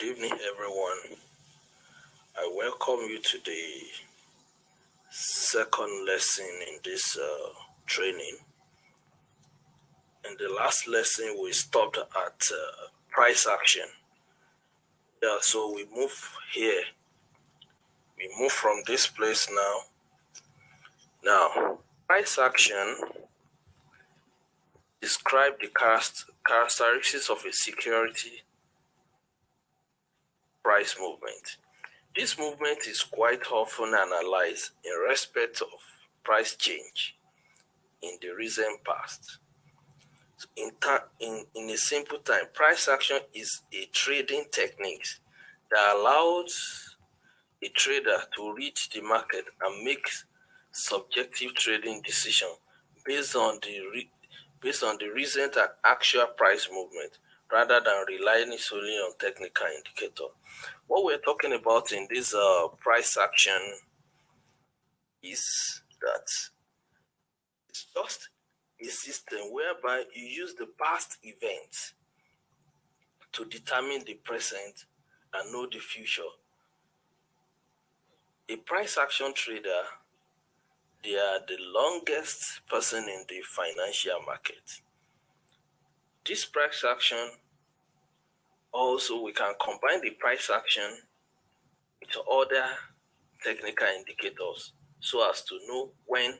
evening, everyone. I welcome you to the second lesson in this training. In the last lesson, we stopped at price action. So we move here. We move from this place now. Now, price action describe the characteristics of a security price movement. This movement is quite often analyzed in respect of price change in the recent past. In a simple time, price action is a trading technique that allows a trader to read the market and make subjective trading decisions based on the recent and actual price movement rather than relying solely on technical indicator. What we're talking about in this price action is that it's just a system whereby you use the past events to determine the present and know the future. A price action trader, they are the longest person in the financial market. This price action, also we can combine the price action with other technical indicators so as to know when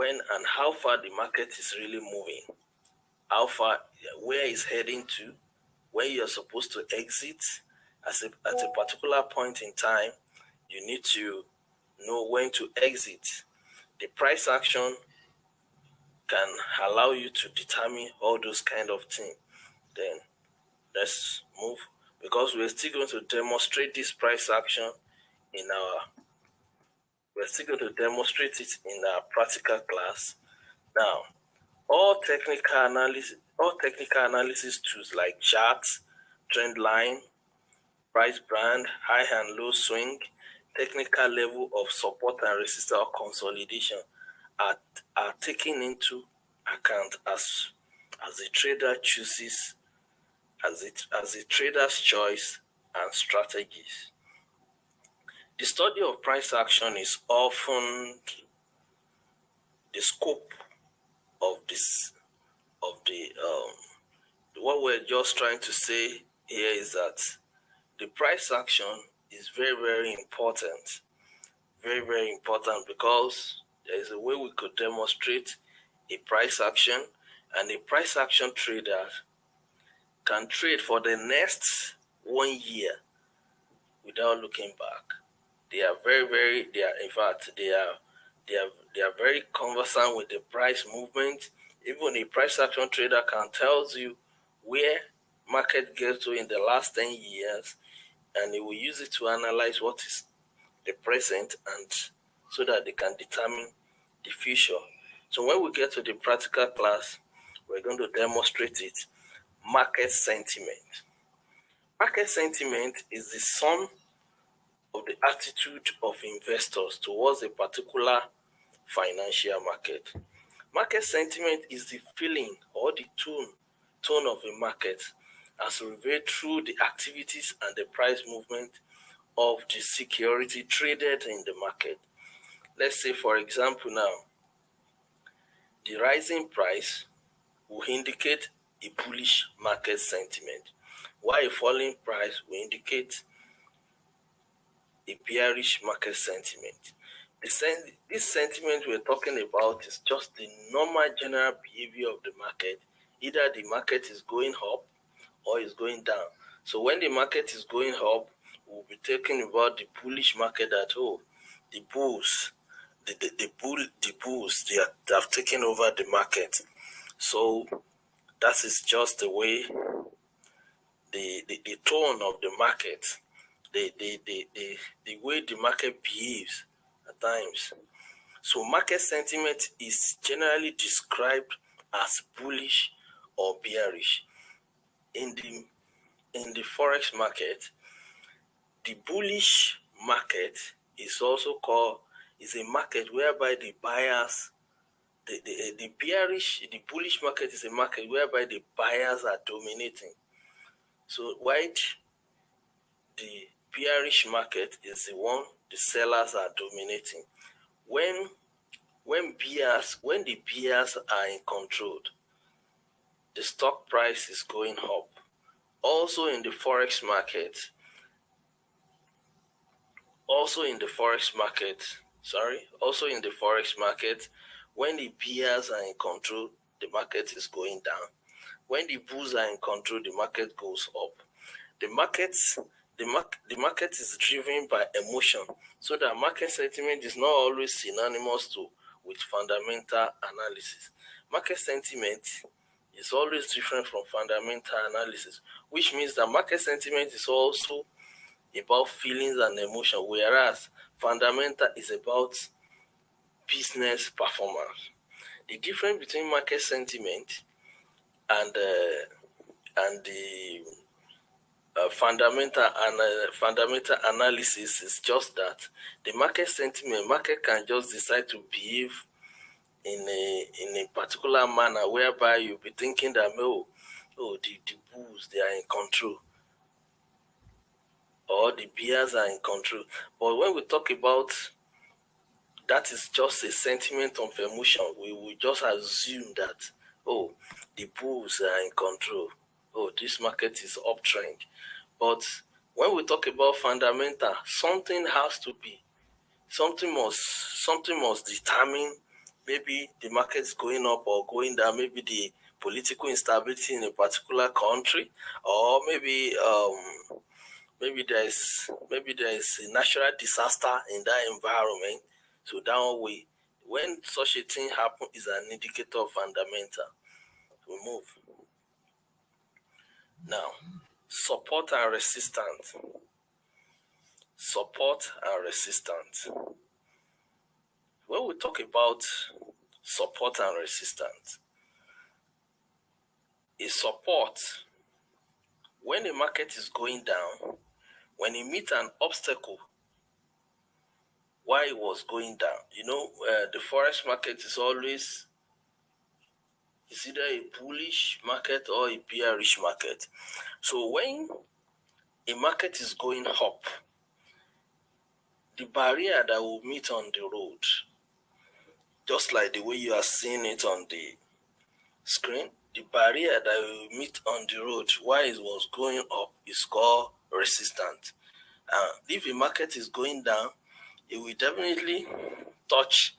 and how far the market is really moving, how far, where it's heading to, when you're supposed to exit. At a particular point in time, you need to know when to exit. The price action can allow you to determine all those kind of things. Then let's move, because we're still going to demonstrate this price action we're still going to demonstrate it in our practical class. Now, all technical analysis tools like charts, trend line, price band, high and low swing, technical level of support and resistance or consolidation are taken into account as the trader chooses, as the trader's choice and strategies. The study of price action is often the scope of what we're just trying to say here is that the price action is very, very important. Very, very important, because there is a way we could demonstrate a price action, and a price action trader can trade for the next 1 year without looking back. They are very conversant with the price movement. Even a price action trader can tell you where market gets to in the last 10 years, and they will use it to analyze what is the present, and so that they can determine the future. So when we get to the practical class, we're going to demonstrate it. Market sentiment. Market sentiment is the sum of the attitude of investors towards a particular financial market. Market sentiment is the feeling or the tone of a market as revealed through the activities and the price movement of the security traded in the market. Let's say, for example, now, the rising price will indicate a bullish market sentiment, while a falling price will indicate a bearish market sentiment. This sentiment we're talking about is just the normal general behavior of the market. Either the market is going up or is going down. So when the market is going up, we'll be talking about the bullish market, that the bulls, they have taken over the market. So that is just the way the tone of the market, the way the market behaves at times. So market sentiment is generally described as bullish or bearish. In the Forex market, the bullish market is also called, is a market whereby the buyers, the bullish market is a market whereby the buyers are dominating. So while the bearish market is the one the sellers are dominating. When the bears are in control, the stock price is going up. Also in the forex market, also in the forex market, when the bears are in control, the market is going down. When the bulls are in control, the market goes up. The market, the market is driven by emotion, so that market sentiment is not always synonymous with fundamental analysis. Market sentiment is always different from fundamental analysis, which means that market sentiment is also about feelings and emotion, whereas fundamental is about business performance. The difference between market sentiment and the fundamental analysis is just that the market can just decide to behave in a particular manner, whereby you'll be thinking that the bulls, they are in control, or the bears are in control. But when we talk about that, is just a sentiment of emotion. We will just assume that, oh, the bulls are in control. Oh, this market is uptrend. But when we talk about fundamental, something has to be, something must determine maybe the market is going up or going down, maybe the political instability in a particular country, or maybe there is a natural disaster in that environment. So that way, when such a thing happens, is an indicator of fundamental. We move now. Support and resistance. Support and resistance. When we talk about support and resistance, a support, when the market is going down, when it meets an obstacle while it was going down, the forex market is always, it's either a bullish market or a bearish market. So when a market is going up, the barrier that will meet on the road, just like the way you are seeing it on the screen, the barrier that will meet on the road while it was going up is called resistance. If the market is going down, it will definitely touch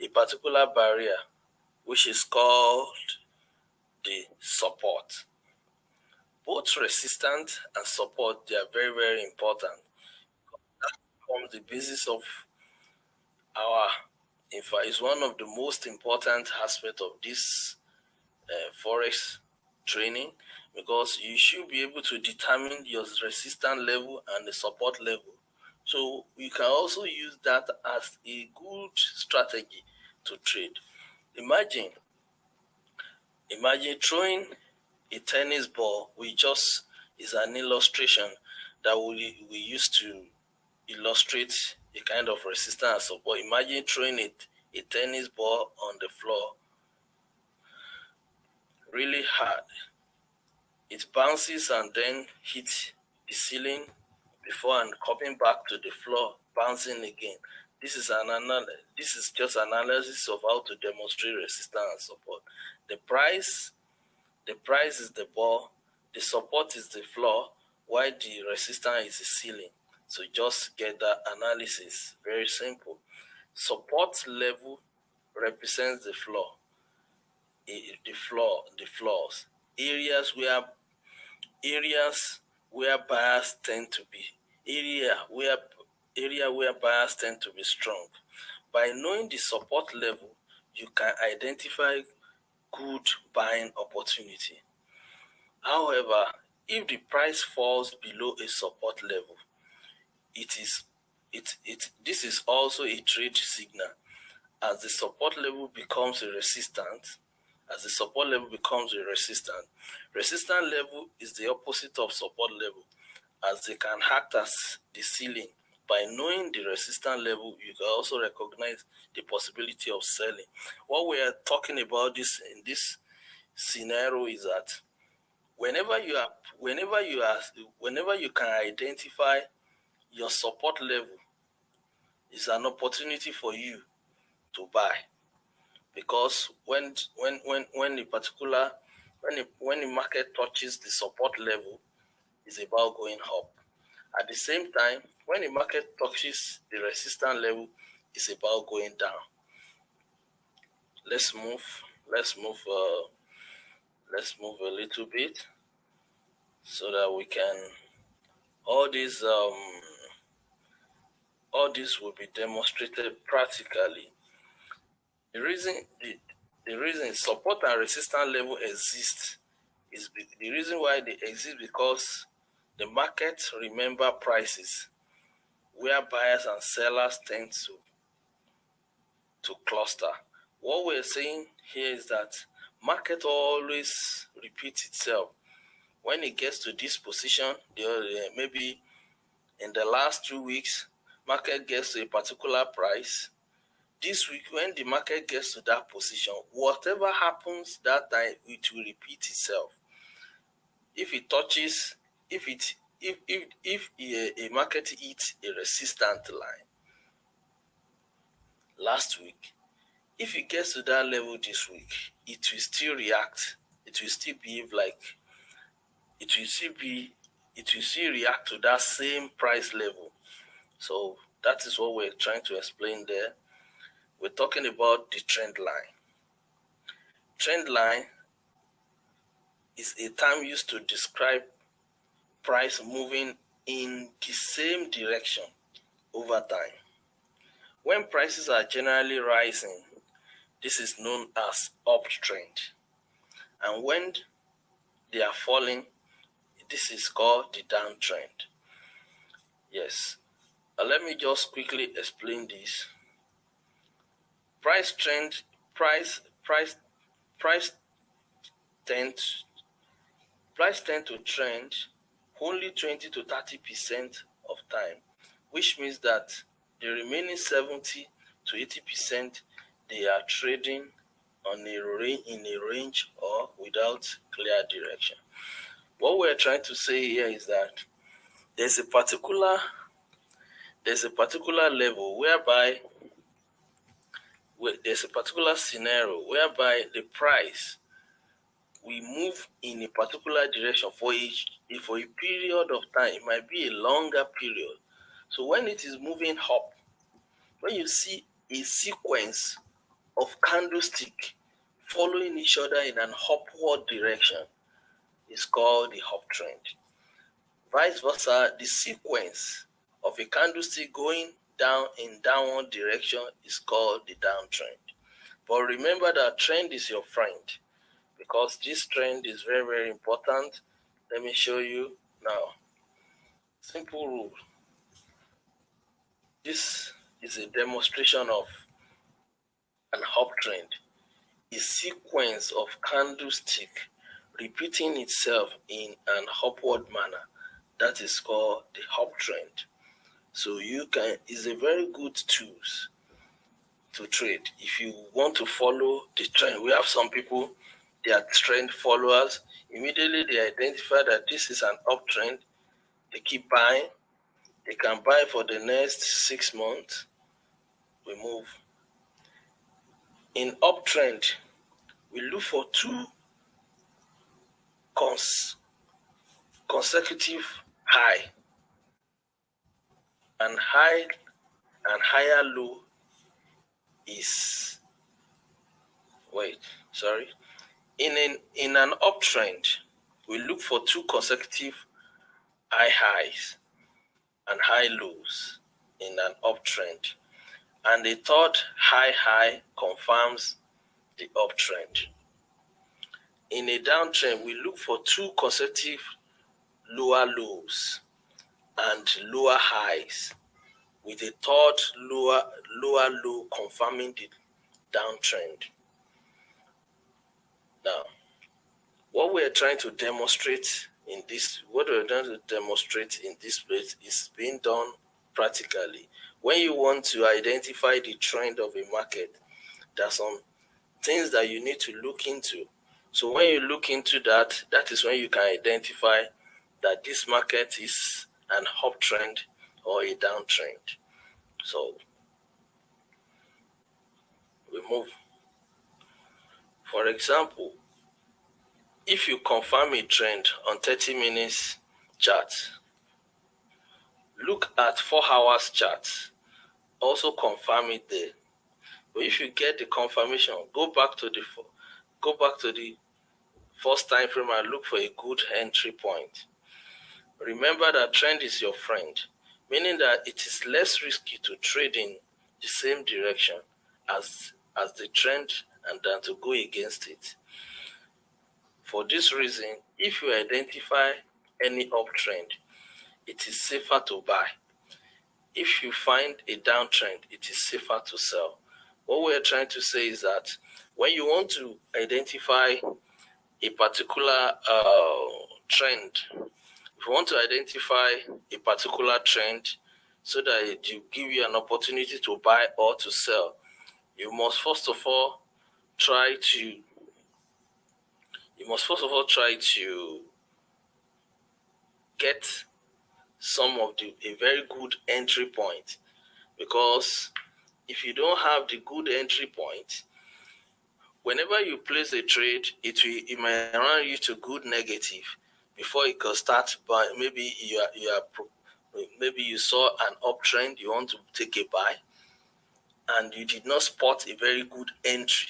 a particular barrier, which is called the support. Both resistance and support, they are very, very important. That forms the basis of our, in fact, it's one of the most important aspects of this forex training, because you should be able to determine your resistance level and the support level. So you can also use that as a good strategy to trade. Imagine throwing a tennis ball. We just is an illustration that we use to illustrate a kind of resistance and support. Imagine throwing a tennis ball on the floor really hard. It bounces and then hits the ceiling before and coming back to the floor, bouncing again. This is just analysis of how to demonstrate resistance and support. The price is the ball, the support is the floor, while the resistance is the ceiling. So just get that analysis. Very simple. Support level represents the floor, the floors, areas where buyers tend to be, area where buyers tend to be strong. By knowing the support level, you can identify good buying opportunity. However, if the price falls below a support level, this is also a trade signal. As the support level becomes a resistance, resistance level is the opposite of support level, as they can act as the ceiling. By knowing the resistance level, you can also recognize the possibility of selling. What we are talking about in this scenario is that Whenever you are, whenever you can identify your support level, is an opportunity for you to buy, because when a particular when the market touches the support level, it's about going up. At the same time, when the market touches the resistance level, it's about going down. Let's move. Let's move. Let's move a little bit so that we can. All these all this will be demonstrated practically. The reason support and resistance level exist is the reason why they exist, because the market remember prices where buyers and sellers tend to cluster. What we're saying here is that market always repeats itself. When it gets to this position, maybe in the last 2 weeks, market gets to a particular price. This week, when the market gets to that position, whatever happens that time, it will repeat itself. If it touches, if a market hits a resistant line last week, if it gets to that level this week, it will still react. It will still behave like it will still react to that same price level. So that is what we're trying to explain there. We're talking about the trend line. Trend line is a term used to describe price moving in the same direction over time. When prices are generally rising, this is known as uptrend. And when they are falling, this is called the downtrend. Yes. Let me just quickly explain this. Price trend, price tend to trend only 20 to 30% of time, which means that the remaining 70 to 80% they are trading in a range or without clear direction. What we're trying to say here is that there's a particular level whereby there's a particular scenario whereby the price we move in a particular direction for a period of time. It might be a longer period. So when it is moving up, when you see a sequence of candlestick following each other in an upward direction, it's called the uptrend. Vice versa, the sequence of a candlestick going down in downward direction is called the downtrend. But remember that trend is your friend, because this trend is very, very important. Let me show you now. Simple rule. This is a demonstration of an uptrend, a sequence of candlestick repeating itself in an upward manner. That is called the uptrend. So it's a very good tool to trade. If you want to follow the trend, we have some people, they are trend followers. Immediately they identify that this is an uptrend, they keep buying. They can buy for the next 6 months. We move. In uptrend, we look for two consecutive high and higher low is in an uptrend, we look for two consecutive high highs and high lows in an uptrend, and the third high confirms the uptrend. In a downtrend, we look for two consecutive lower lows and lower highs, with a third lower low confirming the downtrend. Now, what we're trying to demonstrate in this place is being done practically. When you want to identify the trend of a market, there are some things that you need to look into. So when you look into that, that is when you can identify that this market is an uptrend or a downtrend. So we move. For example, if you confirm a trend on 30 minutes chart, look at 4 hours chart. Also confirm it there. But if you get the confirmation, go back to the first time frame and look for a good entry point. Remember that trend is your friend, meaning that it is less risky to trade in the same direction as the trend and than to go against it. For this reason, if you identify any uptrend, it is safer to buy. If you find a downtrend, it is safer to sell. What we're trying to say is that when you want to identify a particular trend, if you want to identify a particular trend so that it will give you an opportunity to buy or to sell, you must first of all try to get a very good entry point, because if you don't have the good entry point, whenever you place a trade, it might run you to good negative before it can start. But maybe you saw an uptrend, you want to take a buy, and you did not spot a very good entry.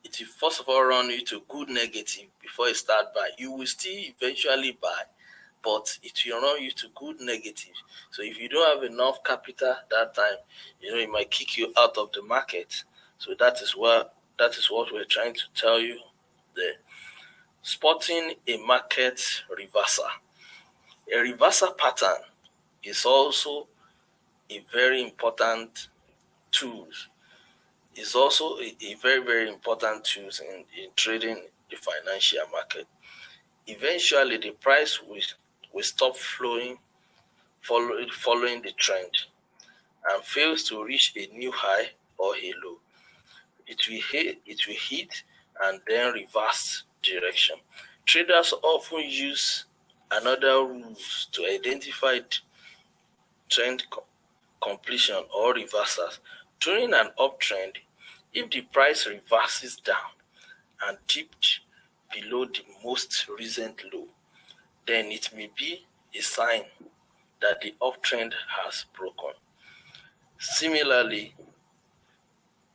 It will first of all run you to good negative before you start buy. You will still eventually buy, but it will run you to good negative. So if you don't have enough capital that time, it might kick you out of the market. So that is what we're trying to tell you there. Spotting a market reversal. A reversal pattern is also a very important tool. It's also a very, very important tool in trading the financial market. Eventually, the price will stop flowing, following the trend, and fails to reach a new high or a low. It will hit and then reverse direction. Traders often use another rules to identify trend completion or reversals. During an uptrend, if the price reverses down and dipped below the most recent low, then it may be a sign that the uptrend has broken. Similarly,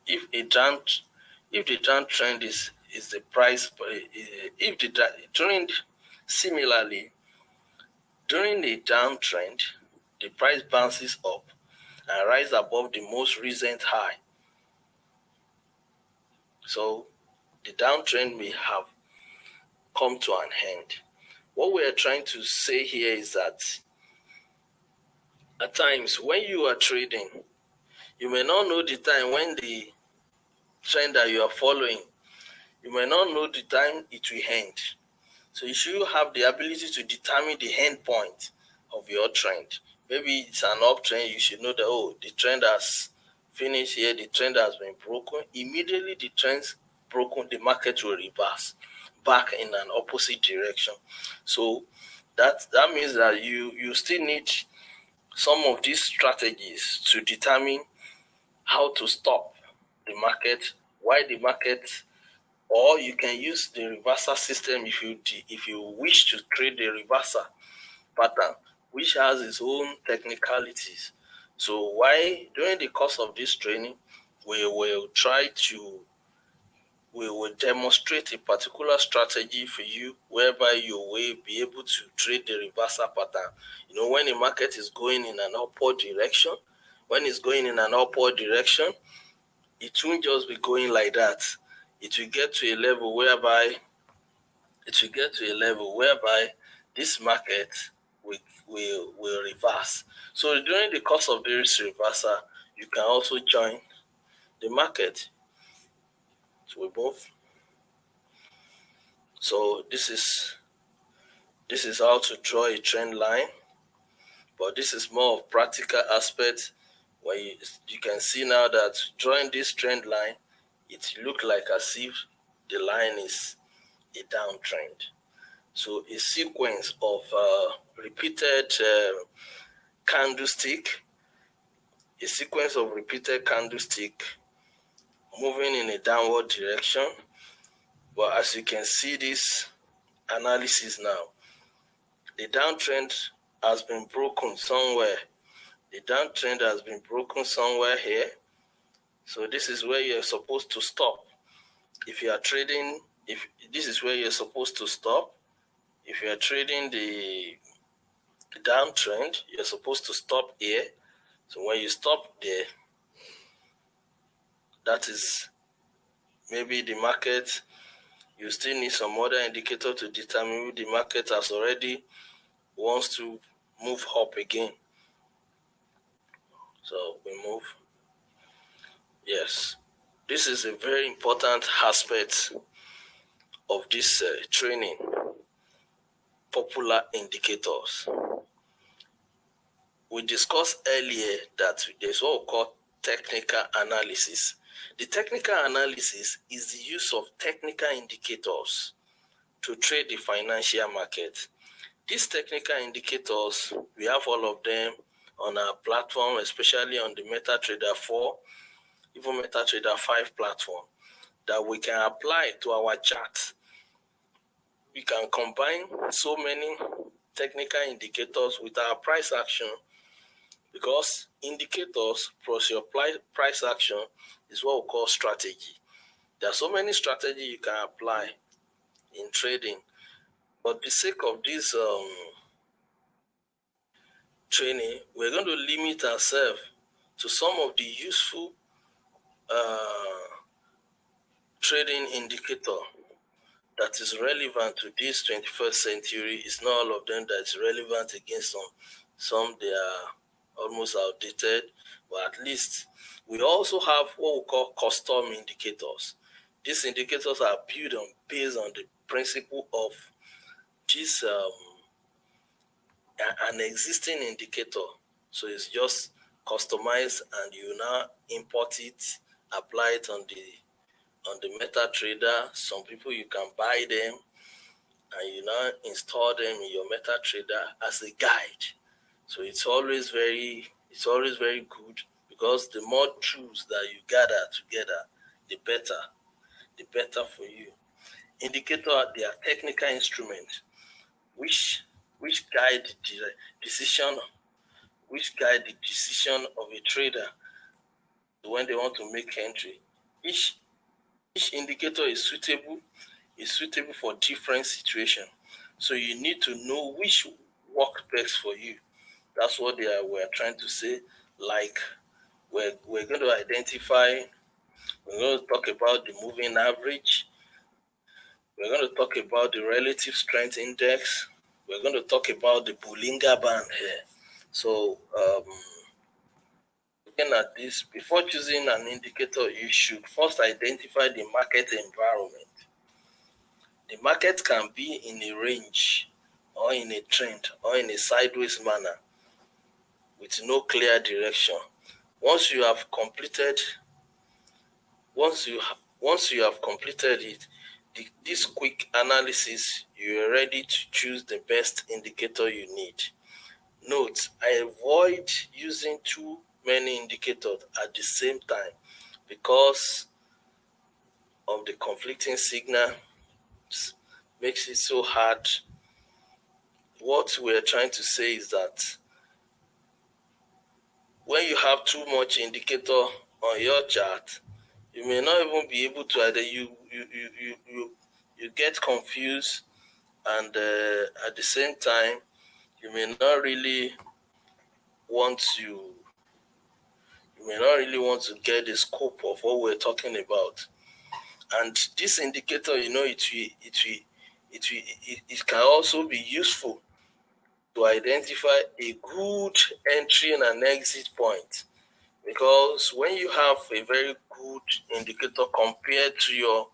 if a down if the downtrend is the price if the during similarly during a downtrend, the price bounces up and rise above the most recent high. So the downtrend may have come to an end. What we are trying to say here is that at times when you are trading, you may not know the time when the trend that you are following, you may not know the time it will end. So you should have the ability to determine the end point of your trend. Maybe it's an uptrend, you should know that, the trend has finished here, the trend has been broken. Immediately the trend's broken, the market will reverse back in an opposite direction. So that means that you still need some of these strategies to determine how to stop the market, why the market, or you can use the reversal system if you wish to trade the reversal pattern, which has its own technicalities. So why during the course of this training, we will demonstrate a particular strategy for you whereby you will be able to trade the reversal pattern. When the market is going in an upward direction, it won't just be going like that. It will get to a level whereby this market will reverse. So during the course of this reversal, you can also join the market. So we both. So this is how to draw a trend line, but this is more of practical aspect where you can see now that drawing this trend line, it look like as if the line is a downtrend. So a sequence of repeated candlestick moving in a downward direction. But as you can see this analysis now, the downtrend has been broken somewhere. Here. So this is where you're supposed to stop. If you are trading, this is where you're supposed to stop. If you are trading the downtrend, you're supposed to stop here. So when you stop there, that is maybe the market. You still need some other indicator to determine if the market has already wants to move up again. So we move. Yes, this is a very important aspect of this training. Popular indicators. We discussed earlier that there's what we call technical analysis. The technical analysis is the use of technical indicators to trade the financial market. These technical indicators, we have all of them on our platform, especially on the MetaTrader 4, even MetaTrader 5 platform, that we can apply to our chart. We can combine so many technical indicators with our price action, because indicators plus your price action is what we call strategy. There are so many strategies you can apply in trading, but for the sake of this training, we're going to limit ourselves to some of the useful trading indicator that is relevant to this 21st century. It's not all of them that is relevant against some. Some they are almost outdated, but at least we also have what we call custom indicators. These indicators are built based on the principle of this an existing indicator. So it's just customized, and you now import it, apply it on the MetaTrader. Some people you can buy them and you now install them in your MetaTrader as a guide. So it's always very good, because the more truths that you gather together, the better for you. Indicator, they are technical instruments which guide the decision of a trader when they want to make entry. Each indicator is suitable for different situations. So you need to know which works best for you. That's what we're trying to say. Like we're going to identify, we're going to talk about the moving average. We're going to talk about the relative strength index. We're going to talk about the Bollinger Band here. So looking at this, before choosing an indicator, you should first identify the market environment. The market can be in a range, or in a trend, or in a sideways manner with no clear direction. Once you have completed it, this quick analysis, you are ready to choose the best indicator you need. Note, I avoid using too many indicators at the same time because of the conflicting signal. Makes it so hard. What we're trying to say is that when you have too much indicator on your chart, you may not even be able to you get confused, and at the same time you may not really want to get the scope of what we're talking about. And this indicator, it can also be useful to identify a good entry and an exit point. Because when you have a very good indicator compared to your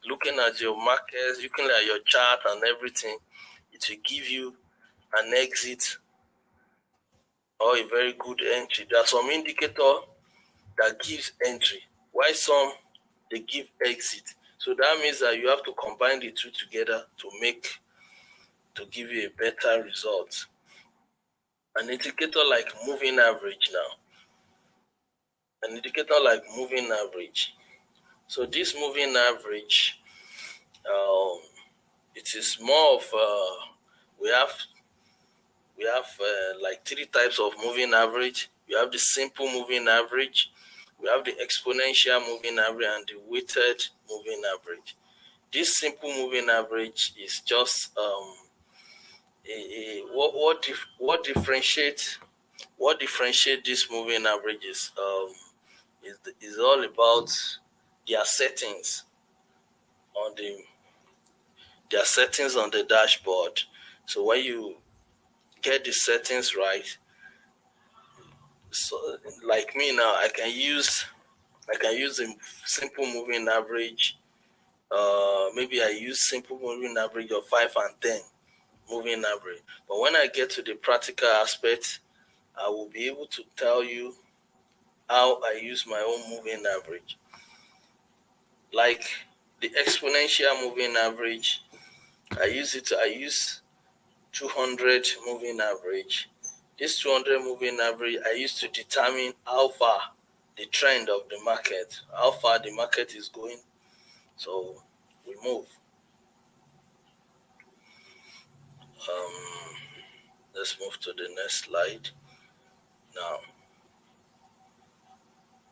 looking at your markets, looking at your chart and everything, it will give you an exit or a very good entry. There are some indicator that gives entry, while some they give exit. So that means that you have to combine the two together to give you a better result. An indicator like moving average now. An indicator like moving average. So this moving average, um, it is more of we have like three types of moving average. We have the simple moving average, we have the exponential moving average, and the weighted moving average. This simple moving average is just what differentiate these moving averages is all about their settings on the dashboard. So when you get the settings right, so like me now, I can use a simple moving average. Maybe I use simple moving average of 5 and 10 moving average. But when I get to the practical aspect, I will be able to tell you how I use my own moving average. Like the exponential moving average, I use 200 moving average. This 200 moving average I use to determine how far the trend of the market, how far the market is going. So we move. Um, let's move to the next slide. Now,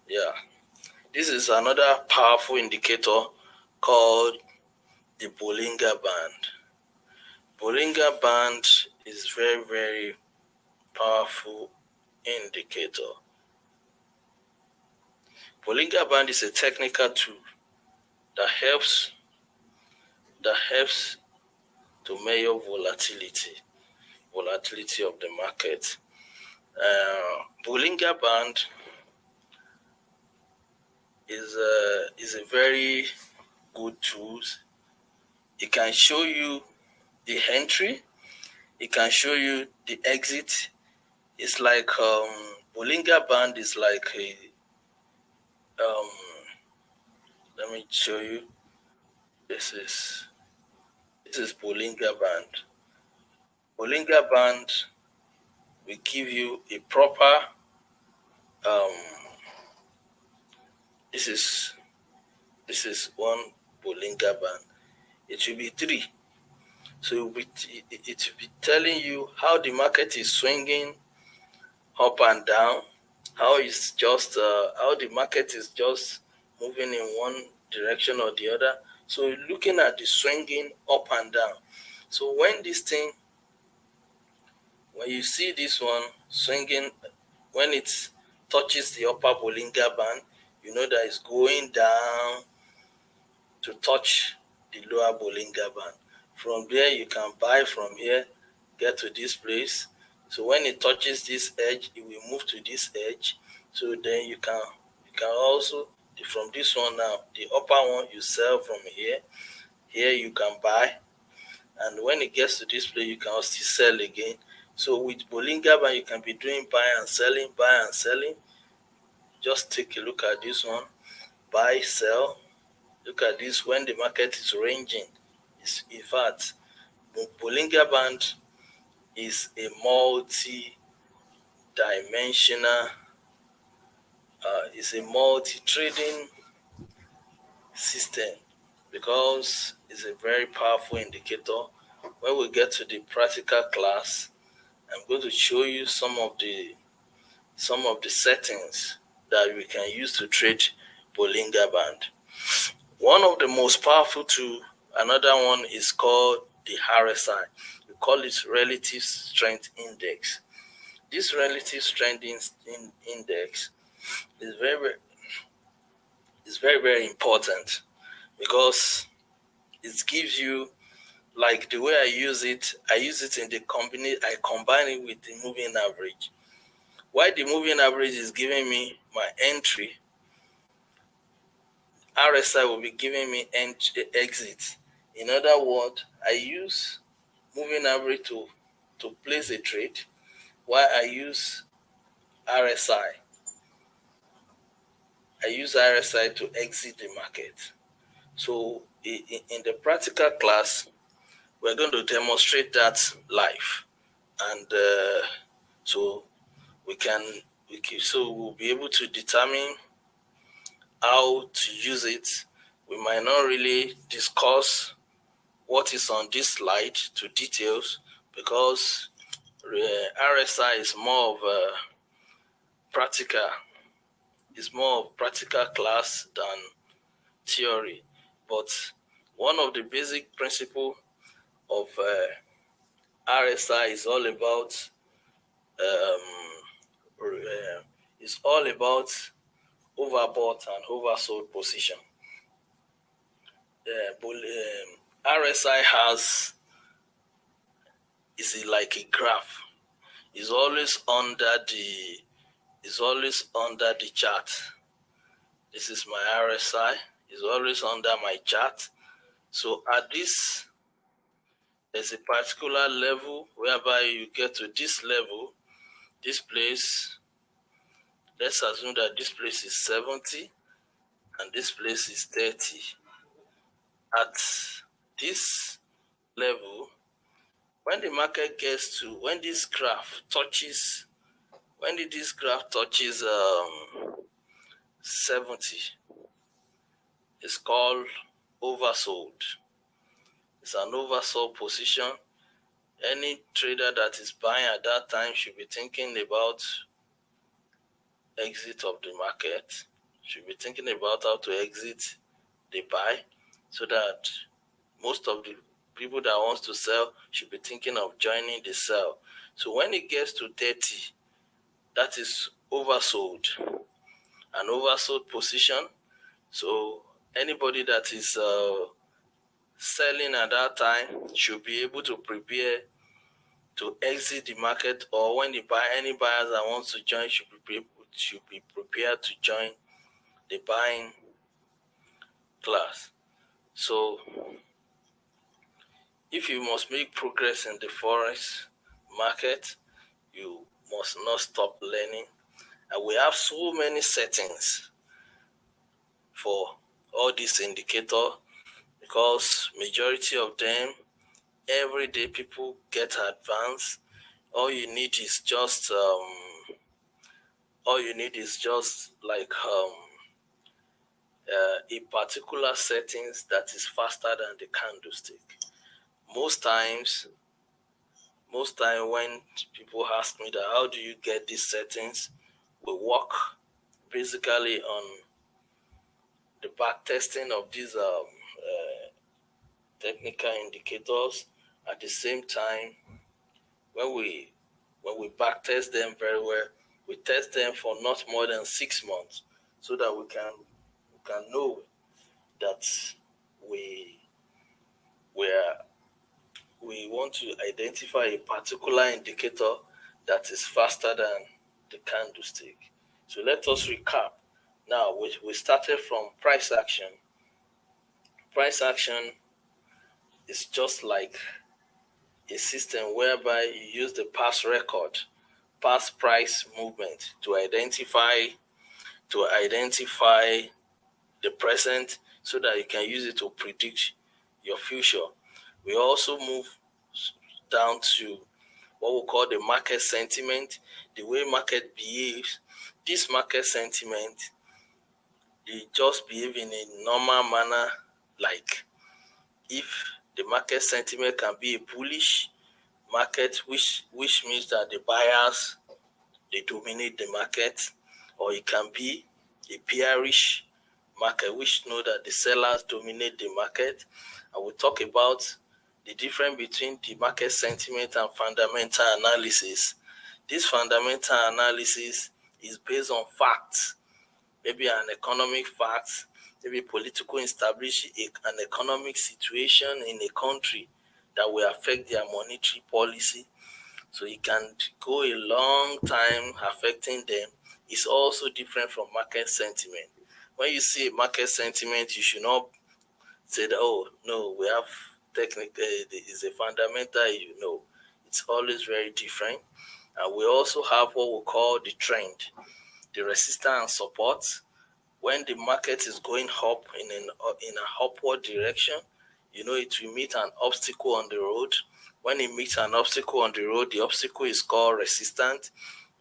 yeah, this is another powerful indicator called the Bollinger Band. Bollinger Band is very, very powerful indicator. Bollinger Band is a technical tool that helps to measure volatility of the market. Bollinger Band is a very good tool. It can show you the entry, it can show you the exit. It's like Bollinger Band is like a um, let me show you. This is Bollinger Band. Bollinger Band will give you a proper um, this is one Bollinger Band. It will be three. So it will be telling you how the market is swinging up and down, how the market is just moving in one direction or the other. So you're looking at the swinging up and down. So when you see this one swinging, when it touches the upper Bollinger Band, you know that it's going down to touch the lower Bollinger Band. From there, you can buy from here, get to this place. So when it touches this edge, it will move to this edge. So then you can also from this one now, the upper one you sell from here. Here you can buy, and when it gets to this place, you can also sell again. So with Bollinger Band, you can be doing buy and selling. Just take a look at this one, buy, sell. Look at this when the market is ranging. In fact, Bollinger Band is a multi-dimensional, it's a multi-trading system because it's a very powerful indicator. When we get to the practical class, I'm going to show you some of the settings that we can use to trade Bollinger Band. One of the most powerful tool, another one is called the RSI. We call it Relative Strength Index. This Relative Strength Index is very important because it gives you, like the way I use it in the company, I combine it with the moving average. While the moving average is giving me my entry, RSI will be giving me exit. In other words, I use moving average to place a trade, while I use RSI to exit the market. So in the practical class, we're going to demonstrate that live, and so we can so we'll be able to determine how to use it. We might not really discuss what is on this slide to details because RSI is more of a practical. It's more of practical class than theory. But one of the basic principle of RSI is all about is all about overbought and oversold position. RSI has is like a graph. It's always under the chart. This is my RSI. It's always under my chart. So at this, there's a particular level whereby you get to this level, this place. Let's assume that this place is 70 and this place is 30. At this level, when the market gets to when this graph touches 70, it's called oversold. It's an oversold position. Any trader that is buying at that time should be thinking about exit of the market, should be thinking about how to exit the buy, so that most of the people that wants to sell should be thinking of joining the sell. So when it gets to 30, that is oversold, an oversold position. So anybody that is selling at that time should be able to prepare to exit the market, or when any buyers that wants to join should be prepared to join the buying class. So if you must make progress in the forex market, you must not stop learning. And we have so many settings for all these indicators because majority of them, every day people get advanced. All you need is just like a particular settings that is faster than the candlestick. Most times when people ask me that how do you get these settings, we work basically on the back testing of these technical indicators. At the same time, when we back test them very well, we test them for not more than 6 months so that we can know that we are we want to identify a particular indicator that is faster than the candlestick. So let us recap. Now, we started from price action. Price action is just like a system whereby you use the past record, past price movement to identify the present so that you can use it to predict your future. We also move down to what we call the market sentiment, the way market behaves. This market sentiment, they just behave in a normal manner, like if the market sentiment can be a bullish market, which means that the buyers they dominate the market, or it can be a bearish market, which know that the sellers dominate the market. And we talk about the difference between the market sentiment and fundamental analysis. This fundamental analysis is based on facts, maybe an economic fact, maybe political instability, an economic situation in a country that will affect their monetary policy. So it can go a long time affecting them. It's also different from market sentiment. When you see market sentiment, you should not say that, oh, no, we have technical, it's a fundamental, it's always very different. And we also have what we call the trend, the resistance and support. when the market is going up in an upward direction, it will meet an obstacle on the road. When it meets an obstacle on the road, the obstacle is called resistance.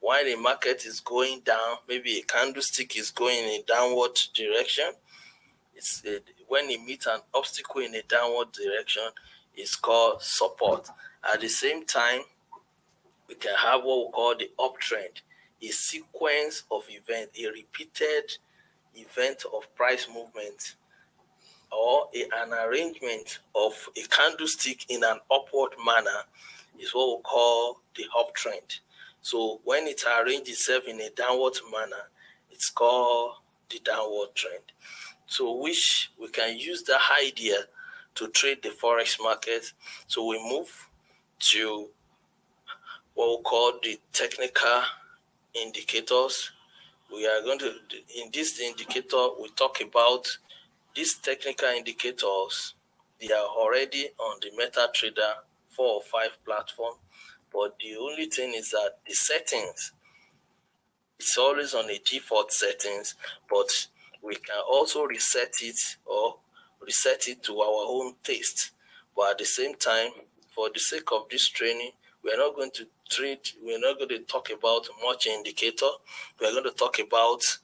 While the market is going down, maybe a candlestick is going in a downward direction. When it meets an obstacle in a downward direction, it's called support. At the same time, we can have what we call the uptrend, a sequence of events, a repeated event of price movement, or an arrangement of a candlestick in an upward manner is what we call the uptrend. So when it arranges itself in a downward manner, it's called the downward trend. So which we can use that idea to trade the forex market. So we move to what we call the technical indicators. We are going to, in this indicator, we talk about these technical indicators. They are already on the MetaTrader 4 or 5 platform, but the only thing is that the settings, it's always on a default settings, but we can also reset it to our own taste. But at the same time, for the sake of this training, we're not going to talk about much indicator. We're going to talk about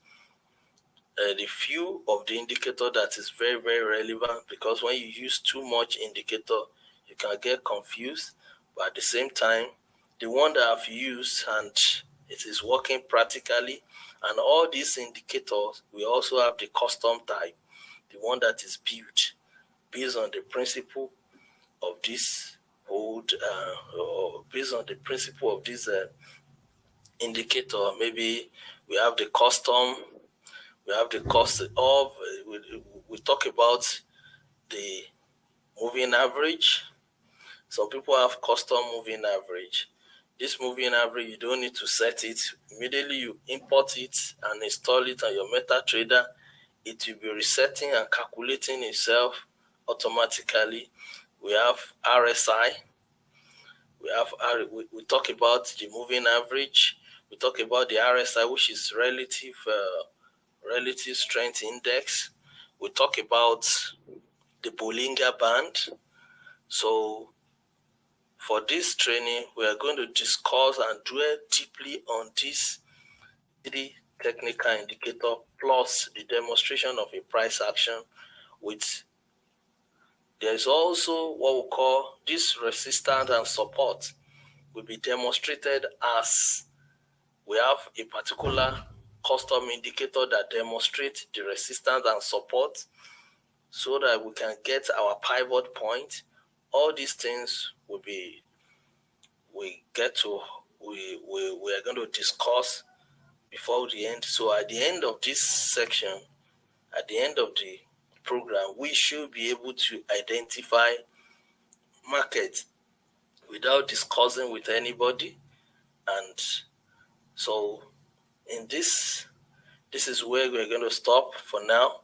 the few of the indicator that is very, very relevant, because when you use too much indicator, you can get confused. But at the same time, the one that I've used and it is working practically, and all these indicators, we also have the custom type, the one that is built based on the principle of this or based on the principle of this indicator. Maybe we have the custom, we have the cost of, we talk about the moving average. Some people have custom moving average. This moving average, you don't need to set it. Immediately you import it and install it on your MetaTrader, it will be resetting and calculating itself automatically. We have RSI. We talk about the moving average. We talk about the RSI, which is relative strength index. We talk about the Bollinger Band. So for this training, we are going to discuss and dwell deeply on these 3 technical indicators plus the demonstration of a price action. There is also what we call this resistance and support will be demonstrated as we have a particular custom indicator that demonstrates the resistance and support so that we can get our pivot point. All these things we are going to discuss before the end. So at the end of this section, at the end of the program, we should be able to identify market without discussing with anybody. And so in this is where we're going to stop for now.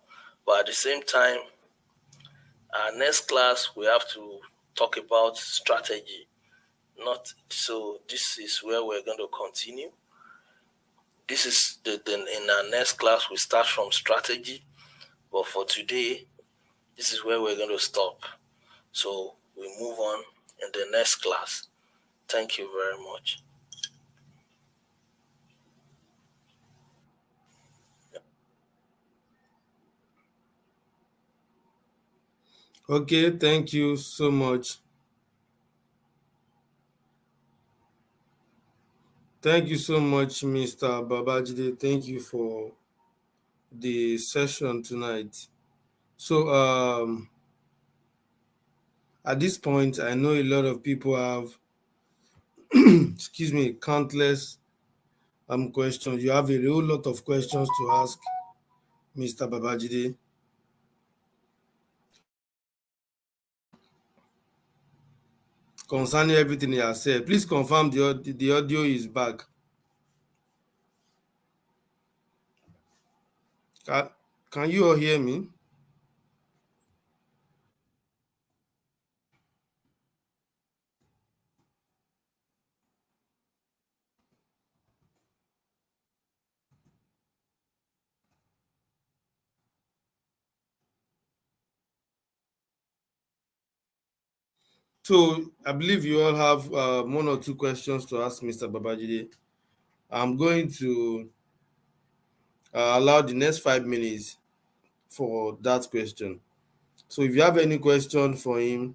But at the same time, our next class, we have to talk about strategy. This is where we're going to continue. This is in our next class, we start from strategy. But for today, this is where we're going to stop. So we move on in the next class. Thank you very much. Okay, thank you so much. Thank you so much, Mr. Babajide. Thank you for the session tonight. So, at this point, I know a lot of people have, excuse me, countless questions. You have a whole lot of questions to ask Mr. Babajide concerning everything he has said. Please confirm the audio is back. Can, can you all hear me? So I believe you all have one or two questions to ask Mr. Babajide. I'm going to allow the next 5 minutes for that question. So if you have any question for him,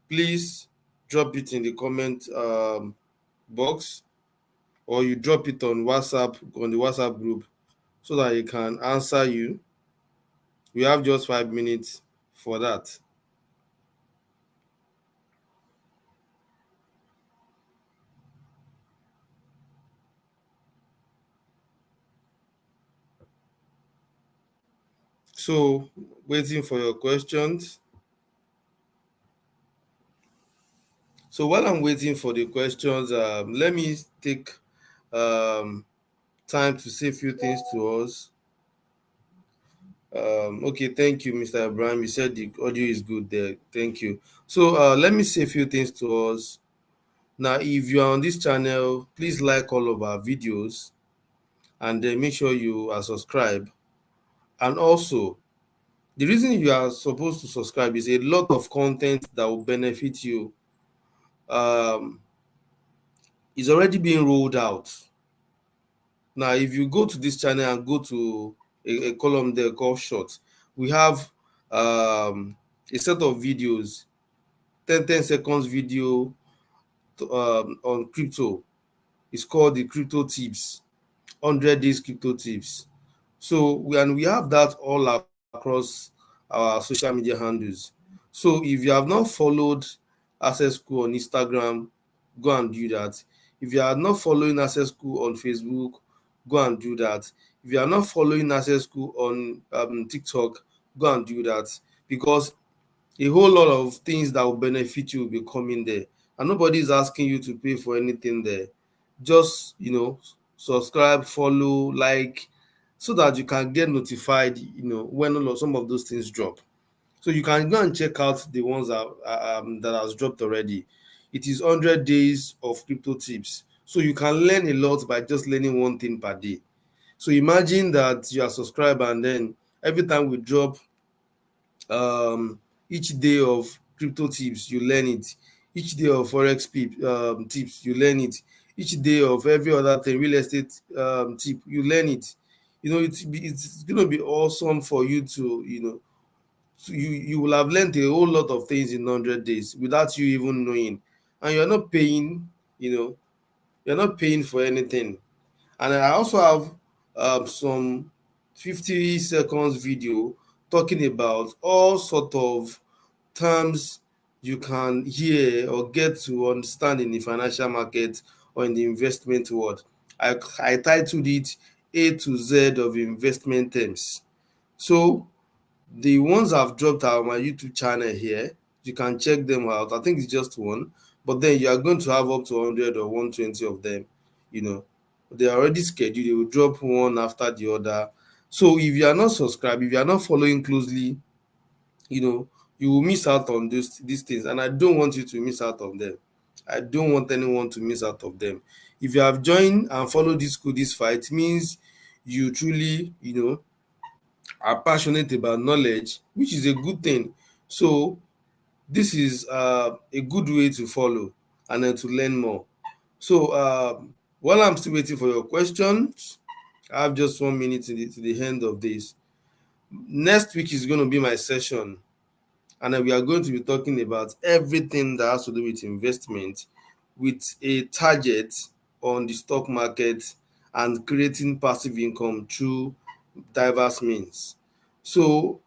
please drop it in the comment box, or you drop it on WhatsApp, on the WhatsApp group, so that he can answer you. We have just 5 minutes for that. So waiting for your questions. So while I'm waiting for the questions, let me take um, time to say a few things to us. Okay, thank you, Mr. Abraham. You said the audio is good there. Thank you. So let me say a few things to us. Now, if you are on this channel, please like all of our videos, and then make sure you are subscribed. And also, the reason you are supposed to subscribe is a lot of content that will benefit you um, is already being rolled out. Now, if you go to this channel and go to a column there called Shorts, we have a set of videos, 10 seconds video on crypto. It's called the Crypto Tips, 100 Days Crypto Tips. So we have that all across our social media handles. So if you have not followed Access School on Instagram, go and do that. If you are not following Access School on Facebook, go and do that. If you are not following Access School on TikTok, go and do that, because a whole lot of things that will benefit you will be coming there, and nobody is asking you to pay for anything there. Just subscribe, follow, like, so that you can get notified when some of those things drop. So you can go and check out the ones that has dropped already. It is 100 days of crypto tips, so you can learn a lot by just learning one thing per day. So imagine that you are subscribed, and then every time we drop each day of crypto tips, you learn it. Each day of forex tips, you learn it. Each day of every other thing, real estate tip, you learn it. It's going to be awesome for you to you will have learned a whole lot of things in 100 days without you even knowing, and you know you're not paying for anything. And I also have some 50 seconds video talking about all sort of terms you can hear or get to understand in the financial market or in the investment world. I titled it A to Z of investment terms. So the ones I've dropped are on my YouTube channel here. You can check them out. I think it's just one, but then you are going to have up to 100 or 120 of them. You know, they are already scheduled. They will drop one after the other. So if you are not subscribed, if you are not following closely, you know, you will miss out on these things, and I don't want you to miss out on them. I don't want anyone to miss out of them. If you have joined and followed this school this far, it means you truly, are passionate about knowledge, which is a good thing. So this is a good way to follow and then to learn more. So while I'm still waiting for your questions, I have just 1 minute to the end of this. Next week is going to be my session, and then we are going to be talking about everything that has to do with investment, with a target on the stock market and creating passive income through diverse means. So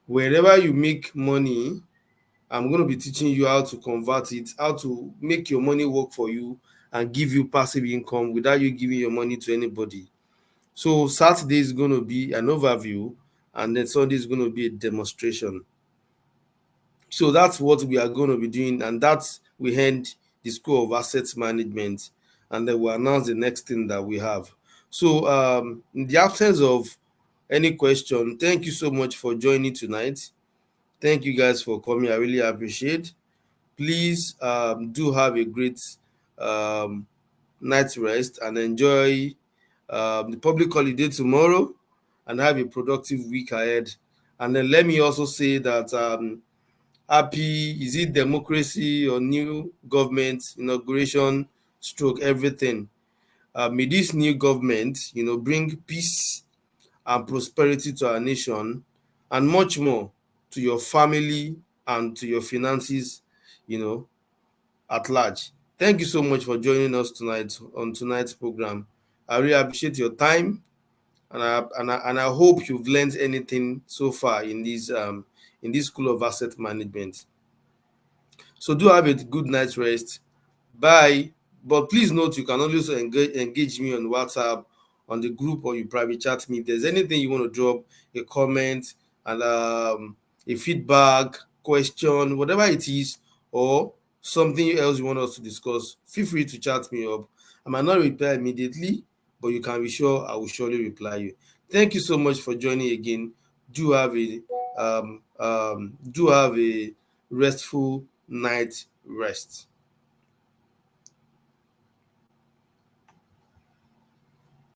wherever you make money, I'm going to be teaching you how to convert it, how to make your money work for you and give you passive income without you giving your money to anybody. So Saturday is going to be an overview, and then Sunday is going to be a demonstration. So that's what we are going to be doing, and that's we end the School of Assets Management, and then we'll announce the next thing that we have. So in the absence of any question, thank you so much for joining tonight. Thank you guys for coming. I really appreciate. Please do have a great um, night's rest and enjoy the public holiday tomorrow, and have a productive week ahead. And then let me also say that Happy, is it democracy or new government inauguration stroke everything? May this new government, bring peace and prosperity to our nation, and much more, to your family and to your finances, you know, at large. Thank you so much for joining us tonight on tonight's program. I really appreciate your time, and I hope you've learned anything so far in this school of asset management. So do have a good night's rest. Bye. But please note, you can always engage me on WhatsApp, on the group, or you private chat me. If there's anything you want to drop, a comment, and a feedback, question, whatever it is, or something else you want us to discuss, feel free to chat me up. I might not reply immediately, but you can be sure I will surely reply you. Thank you so much for joining again. Do have a restful night rest.